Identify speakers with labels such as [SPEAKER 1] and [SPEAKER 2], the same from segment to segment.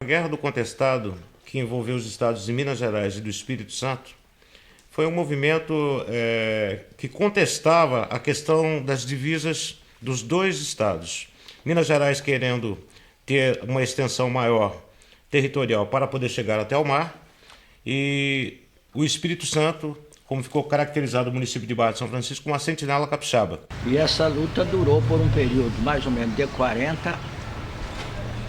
[SPEAKER 1] A Guerra do Contestado, que envolveu os estados de Minas Gerais e do Espírito Santo, foi um movimento que contestava a questão das divisas dos dois estados. Minas Gerais querendo ter uma extensão maior territorial para poder chegar até o mar, e o Espírito Santo, como ficou caracterizado o município de Barra de São Francisco, como uma sentinela capixaba.
[SPEAKER 2] E essa luta durou por um período mais ou menos de 40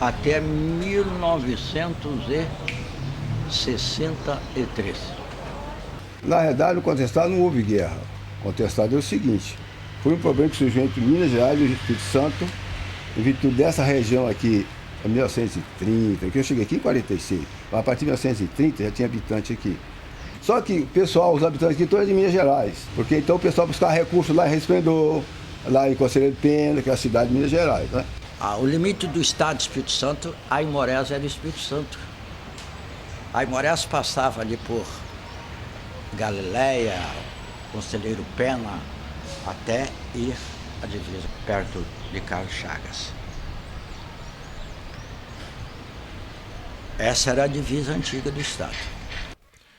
[SPEAKER 2] até 1963.
[SPEAKER 3] Na verdade, no contestado não houve guerra. O contestado é o seguinte: foi um problema que surgiu entre Minas Gerais e o Espírito Santo, em virtude dessa região aqui, em 1930, que eu cheguei aqui em 46, mas a partir de 1930 já tinha habitante aqui. Só que o pessoal, os habitantes aqui, todos de Minas Gerais, porque então o pessoal buscava recursos lá em Resplendor, lá em Conselheiro de Pena, que é a cidade de Minas Gerais, né?
[SPEAKER 2] O limite do estado do Espírito Santo, Aimorés era o Espírito Santo. Aimorés passava ali por Galileia, Conselheiro Pena, até ir à divisa, perto de Carlos Chagas. Essa era a divisa antiga do estado.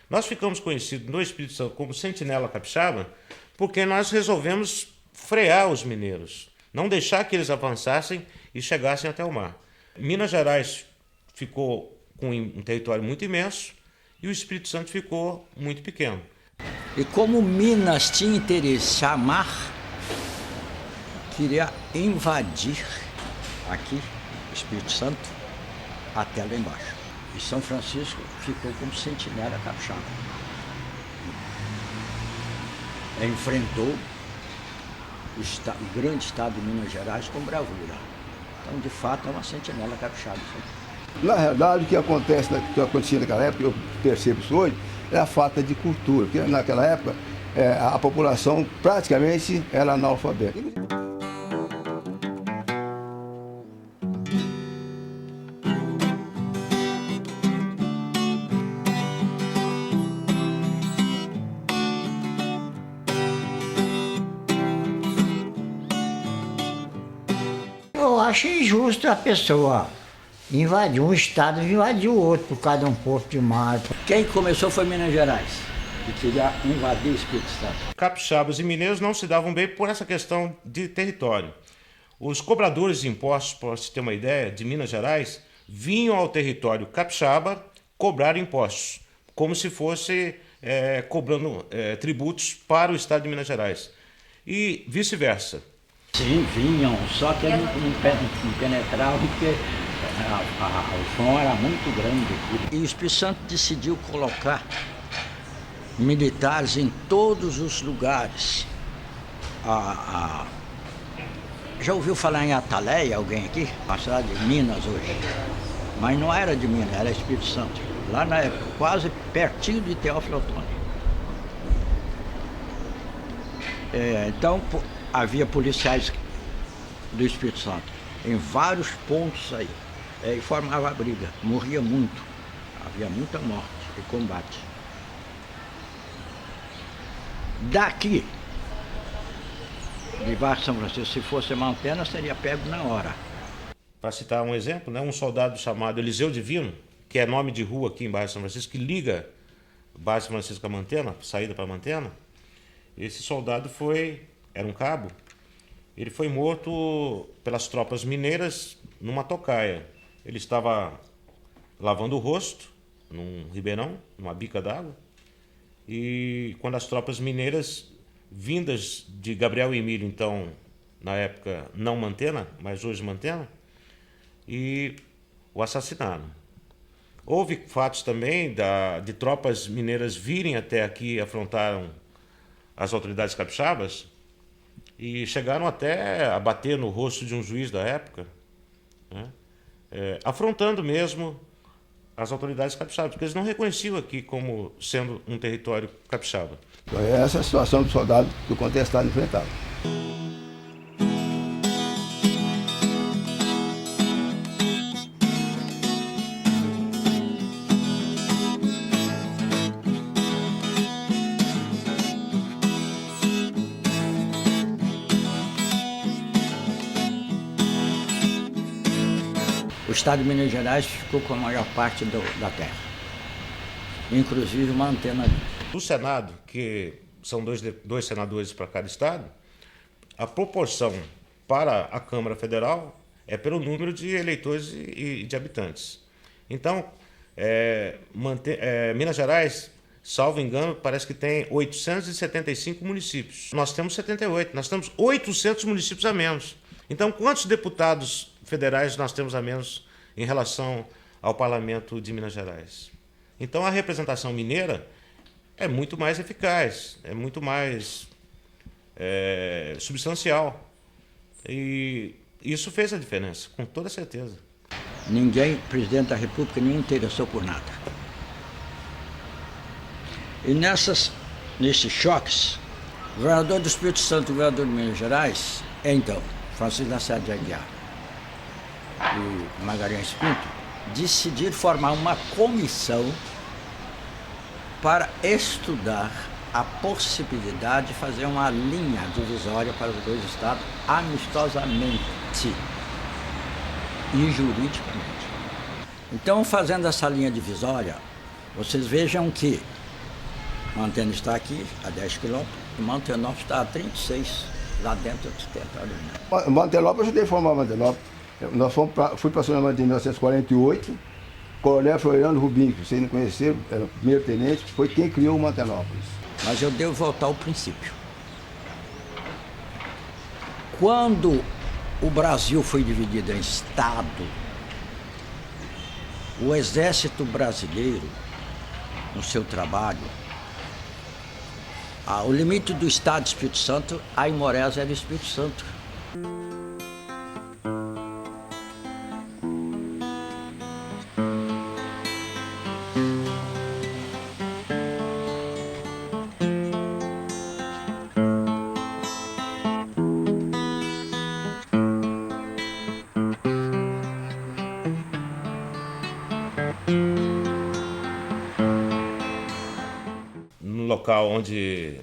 [SPEAKER 1] Nós ficamos conhecidos no Espírito Santo como Sentinela Capixaba porque nós resolvemos frear os mineiros, não deixar que eles avançassem e chegassem até o mar. Minas Gerais ficou com um território muito imenso e o Espírito Santo ficou muito pequeno.
[SPEAKER 2] E como Minas tinha interesse a mar, queria invadir aqui o Espírito Santo até lá embaixo. E São Francisco ficou como sentinela capixaba. Enfrentou o grande estado de Minas Gerais com bravura. Então, de fato, é uma sentinela capixaba.
[SPEAKER 3] Na verdade, o que acontecia naquela época, eu percebo isso hoje, é a falta de cultura, porque naquela época a população praticamente era analfabeta.
[SPEAKER 4] Eu acho injusto a pessoa invadir um estado e invadir o outro por causa de um posto de mar.
[SPEAKER 2] Quem começou foi Minas Gerais, que queria invadir o Espírito Santo.
[SPEAKER 1] Capixabas e mineiros não se davam bem por essa questão de território. Os cobradores de impostos, para você ter uma ideia, de Minas Gerais, vinham ao território capixaba cobrar impostos, como se fosse cobrando tributos para o estado de Minas Gerais. E vice-versa.
[SPEAKER 2] Sim, vinham, só que não penetravam porque o som era muito grande. E o Espírito Santo decidiu colocar militares em todos os lugares. Já ouviu falar em Ataleia, alguém aqui? A cidade de Minas hoje. Mas não era de Minas, era Espírito Santo. Lá na época, quase pertinho de Teófilo Otoni. Então, havia policiais do Espírito Santo em vários pontos aí. E formava a briga. Morria muito. Havia muita morte e combate. Daqui, de Barra de São Francisco, se fosse uma antena, seria pego na hora.
[SPEAKER 1] Para citar um exemplo, um soldado chamado Eliseu Divino, que é nome de rua aqui em Barra de São Francisco, que liga Barra de São Francisco com a Mantena, saída para a Mantena, esse soldado era um cabo, ele foi morto pelas tropas mineiras numa tocaia. Ele estava lavando o rosto num ribeirão, numa bica d'água, e quando as tropas mineiras, vindas de Gabriel Emílio, então, na época não Mantena, mas hoje Mantena, e o assassinaram. Houve fatos também de tropas mineiras virem até aqui e afrontaram as autoridades capixabas e chegaram até a bater no rosto de um juiz da época, né? Afrontando mesmo as autoridades capixabas, porque eles não reconheciam aqui como sendo um território capixaba.
[SPEAKER 3] Então, essa é a situação do soldado do contestado enfrentava.
[SPEAKER 2] O estado de Minas Gerais ficou com a maior parte da terra, inclusive uma antena ali.
[SPEAKER 1] Do Senado, que são dois senadores para cada estado, a proporção para a Câmara Federal é pelo número de eleitores e de habitantes. Então, Minas Gerais, salvo engano, parece que tem 875 municípios. Nós temos 78, nós temos 800 municípios a menos. Então, quantos deputados federais nós temos a menos em relação ao parlamento de Minas Gerais? Então, a representação mineira é muito mais eficaz, é muito mais substancial. E isso fez a diferença, com toda certeza.
[SPEAKER 2] Ninguém, presidente da República, nem interessou por nada. E nesses choques, o governador do Espírito Santo e o governador de Minas Gerais, então, Francisco Lacerda de Aguiar e Magalhães Pinto, decidiram formar uma comissão para estudar a possibilidade de fazer uma linha divisória para os dois estados amistosamente e juridicamente. Então, fazendo essa linha divisória, vocês vejam que Mantena está aqui a 10 quilômetros e Mantenópolis está a 36, lá dentro do território.
[SPEAKER 3] Mantenópolis, eu ajudei a formar Mantenópolis. Fui para São Mantenópolis em 1948. Coronel Floriano Rubim, que vocês não conheceram, era o primeiro tenente, foi quem criou o Mantenópolis.
[SPEAKER 2] Mas eu devo voltar ao princípio. Quando o Brasil foi dividido em estado, o exército brasileiro, no seu trabalho, o limite do estado do Espírito Santo, a Aimorés era o Espírito Santo.
[SPEAKER 1] No local onde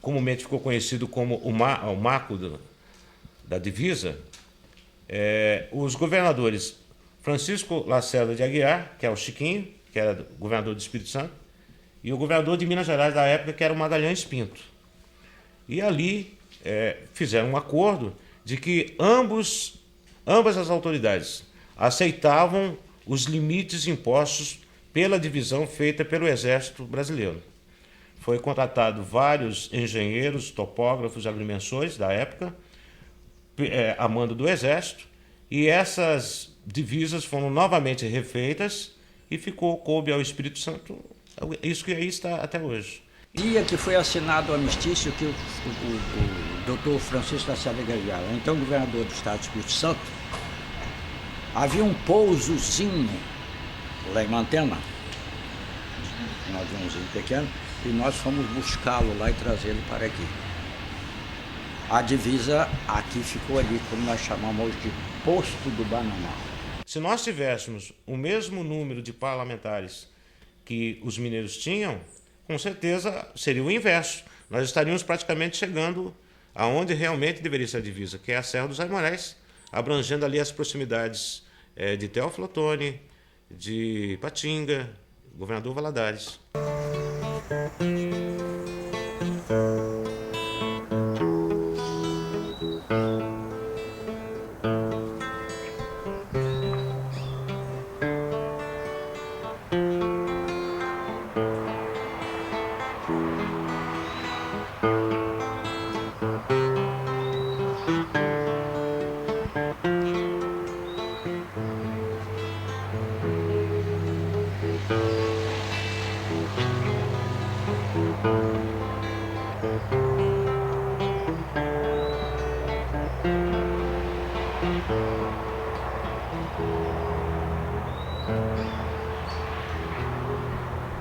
[SPEAKER 1] comumente ficou conhecido como o marco da divisa, os governadores Francisco Lacerda de Aguiar, que é o Chiquinho, que era governador do Espírito Santo, e o governador de Minas Gerais da época, que era o Magalhães Pinto. E ali fizeram um acordo de que ambas as autoridades aceitavam os limites impostos pela divisão feita pelo Exército Brasileiro. Foi contratado vários engenheiros, topógrafos, agrimensores da época, a mando do Exército, e essas divisas foram novamente refeitas e coube ao Espírito Santo, isso que aí está até hoje.
[SPEAKER 2] Dia que foi assinado o anistício, que o doutor Francisco Lacerda de Aguiar, então governador do estado do Espírito Santo, havia um pousozinho lá em Mantena, um aviãozinho pequeno, e nós fomos buscá-lo lá e trazê-lo para aqui. A divisa aqui ficou ali, como nós chamamos de Posto do Bananal.
[SPEAKER 1] Se nós tivéssemos o mesmo número de parlamentares que os mineiros tinham, com certeza seria o inverso. Nós estaríamos praticamente chegando aonde realmente deveria ser a divisa, que é a Serra dos Aimorés, abrangendo ali as proximidades de Teófilo Otoni, de Patinga, Governador Valadares.